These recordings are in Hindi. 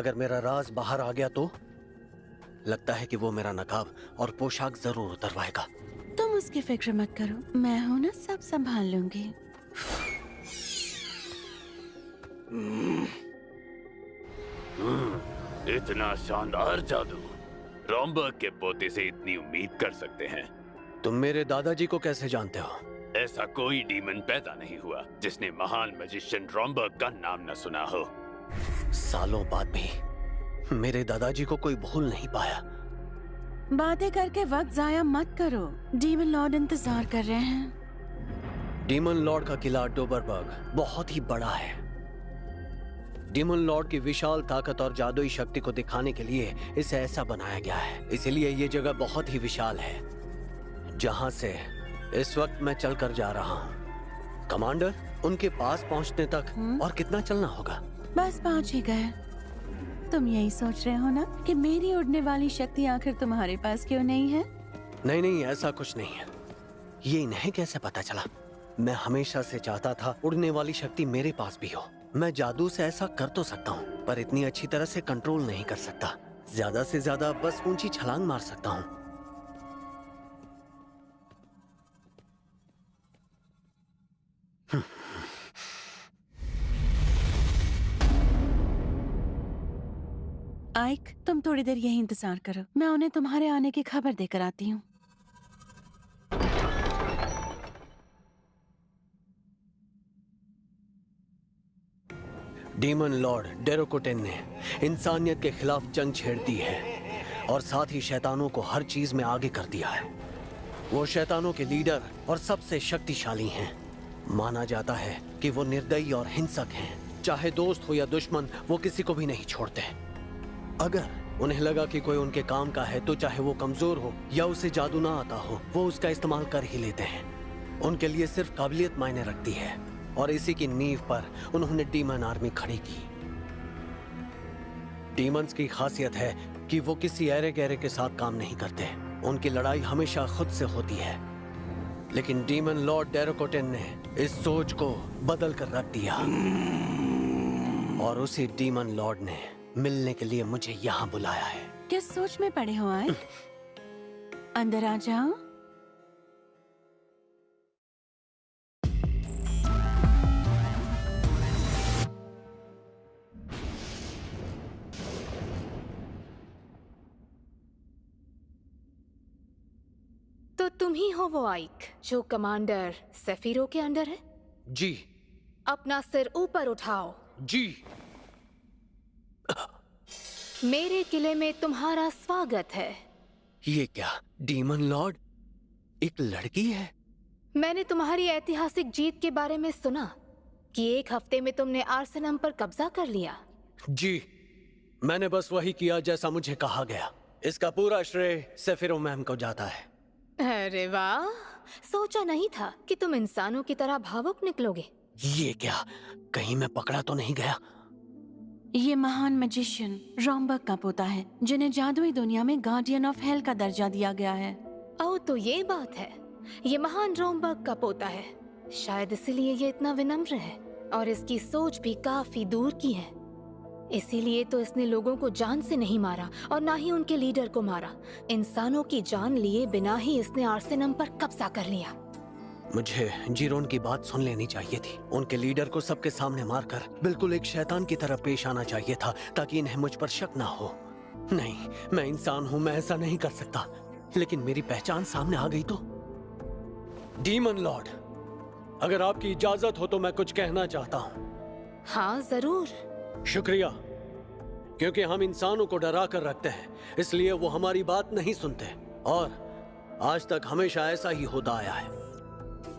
अगर मेरा राज बाहर आ गया तो लगता है कि वो मेरा नकाब और पोशाक जरूर उतरवाएगा। तुम उसकी फिक्र मत करो, मैं हूं ना, सब संभाल लूंगी। इतना शानदार जादू रॉम्बर्ग के पोते से इतनी उम्मीद कर सकते हैं। तुम मेरे दादाजी को कैसे जानते हो? ऐसा कोई डीमन पैदा नहीं हुआ जिसने महान मैजिशियन रॉम्बर्ग का नाम न सुना हो। सालों बाद भी मेरे दादाजी को कोई भूल नहीं पाया। बातें करके वक्त जाया मत करो, डीमन लॉर्ड इंतजार कर रहे हैं। डीमन लॉर्ड का किला डोबरबर्ग बहुत ही बड़ा है। डीमन लॉर्ड की विशाल ताकत और जादुई शक्ति को दिखाने के लिए इसे ऐसा बनाया गया है। इसीलिए ये जगह बहुत ही विशाल है जहां से इस वक्त मैं चलकर जा रहा हूँ। कमांडर, उनके पास पहुंचने तक और कितना चलना होगा? बस पहुंच ही गए। तुम यही सोच रहे हो ना कि मेरी उड़ने वाली शक्ति आखिर तुम्हारे पास क्यों नहीं है? नहीं नहीं, ऐसा कुछ नहीं है। ये इन्हें कैसे पता चला? मैं हमेशा से चाहता था उड़ने वाली शक्ति मेरे पास भी हो। मैं जादू से ऐसा कर तो सकता हूँ, पर इतनी अच्छी तरह से कंट्रोल नहीं कर सकता। ज्यादा से ज्यादा बस ऊंची छलांग मार सकता हूँ। आइक, तुम थोड़ी देर यही इंतजार करो, मैं उन्हें तुम्हारे आने की खबर देकर आती हूँ। डीमन लॉर्ड डेरोकोटेन ने इंसानियत के खिलाफ जंग छेड़ दी है और साथ ही शैतानों को हर चीज में आगे कर दिया है। वो शैतानों के लीडर और सबसे शक्तिशाली हैं। माना जाता है कि वो निर्दयी और हिंसक हैं। चाहे दोस्त हो या दुश्मन, वो किसी को भी नहीं छोड़ते। अगर उन्हें लगा कि कोई उनके काम का है तो चाहे वो कमजोर हो या उसे जादू ना आता हो, वो उसका इस्तेमाल कर ही लेते हैं। उनके लिए सिर्फ काबिलियत मायने रखती है और इसी की नींव पर उन्होंने डीमन आर्मी खड़ी की। डीमंस की खासियत है कि वो किसी ऐरे गहरे के साथ काम नहीं करते। उनकी लड़ाई हमेशा खुद से होती है। लेकिन डीमन लॉर्ड डेरोकोटेन ने इस सोच को बदल कर रख दिया और उसी डीमन लॉर्ड ने मिलने के लिए मुझे यहाँ बुलाया है। किस सोच में पड़े हो आइक? अंदर आ जाओ। तो तुम ही हो वो आइक जो कमांडर सेफिरो के अंडर है? जी। अपना सिर ऊपर उठाओ। जी। मेरे किले में तुम्हारा स्वागत है। ये क्या, डीमन लॉर्ड एक लड़की है? मैंने तुम्हारी ऐतिहासिक जीत के बारे में सुना कि एक हफ्ते में तुमने आर्सेनम पर कब्जा कर लिया। जी, मैंने बस वही किया जैसा मुझे कहा गया। इसका पूरा श्रेय सेफिरो मैम को जाता है। अरे वाह, सोचा नहीं था कि तुम इंसानों की तरह भावुक निकलोगे। ये क्या, कहीं मैं पकड़ा तो नहीं गया? ये महान मैजिशियन रॉम्बर्ग का पोता है, जिन्हें जादुई दुनिया में गार्डियन ऑफ हेल का दर्जा दिया गया है। ओह, तो ये बात है। ये महान रॉम्बर्ग का पोता है, शायद इसीलिए ये इतना विनम्र है और इसकी सोच भी काफी दूर की है। इसीलिए तो इसने लोगों को जान से नहीं मारा और ना ही उनके लीडर को मारा। इंसानों की जान लिए बिना ही इसने आर्सेनम पर कब्जा कर लिया। मुझे जीरोन की बात सुन लेनी चाहिए थी। उनके लीडर को सबके सामने मारकर बिल्कुल एक शैतान की तरह पेश आना चाहिए था ताकि इन्हें मुझ पर शक ना हो। नहीं, मैं इंसान हूँ, मैं ऐसा नहीं कर सकता। लेकिन मेरी पहचान सामने आ गई तो। डीमन लॉर्ड, अगर आपकी इजाजत हो तो मैं कुछ कहना चाहता हूँ। हाँ जरूर। शुक्रिया, क्योंकि हम इंसानों को डरा कर रखते हैं, इसलिए वो हमारी बात नहीं सुनते और आज तक हमेशा ऐसा ही होता आया है।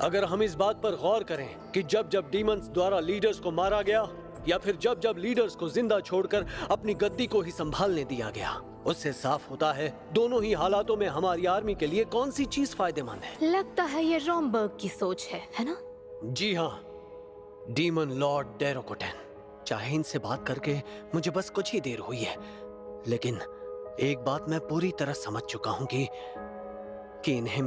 अगर हम इस बात पर गौर करें कि जब जब डीमंस द्वारा लीडर्स को मारा गया या फिर जब जब लीडर्स को जिंदा छोड़कर अपनी गद्दी को ही संभालने दिया गया, उससे साफ होता है दोनों ही हालातों में हमारी आर्मी के लिए कौन सी चीज फायदेमंद है। लगता है ये रॉम्बर्ग की सोच है ना? जी हाँ, डीमन लॉर्ड डेरोकोटेन। चाहे इनसे बात करके मुझे बस कुछ ही देर हुई है, लेकिन एक बात मैं पूरी तरह समझ चुका हूँ कि इन्हें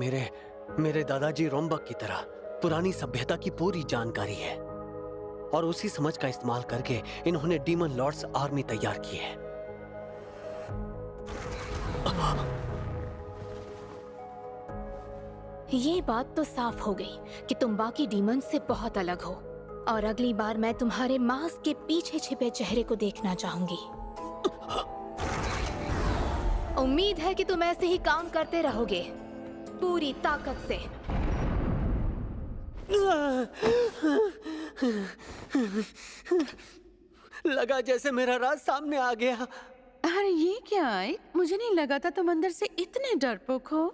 मेरे दादाजी रॉम्बर्ग की तरह पुरानी सभ्यता की पूरी जानकारी है और उसी समझ का इस्तेमाल करके इन्होंने डीमन लॉर्ड्स आर्मी तैयार की है। ये बात तो साफ हो गई कि तुम बाकी डीमंस से बहुत अलग हो, और अगली बार मैं तुम्हारे मास्क के पीछे छिपे चेहरे को देखना चाहूंगी। उम्मीद है कि तुम ऐसे ही काम करते रहोगे पूरी ताकत से। लगा जैसे मेरा राज सामने आ गया। अरे ये क्या है? मुझे नहीं लगा था तुम अंदर से इतने डरपोक हो।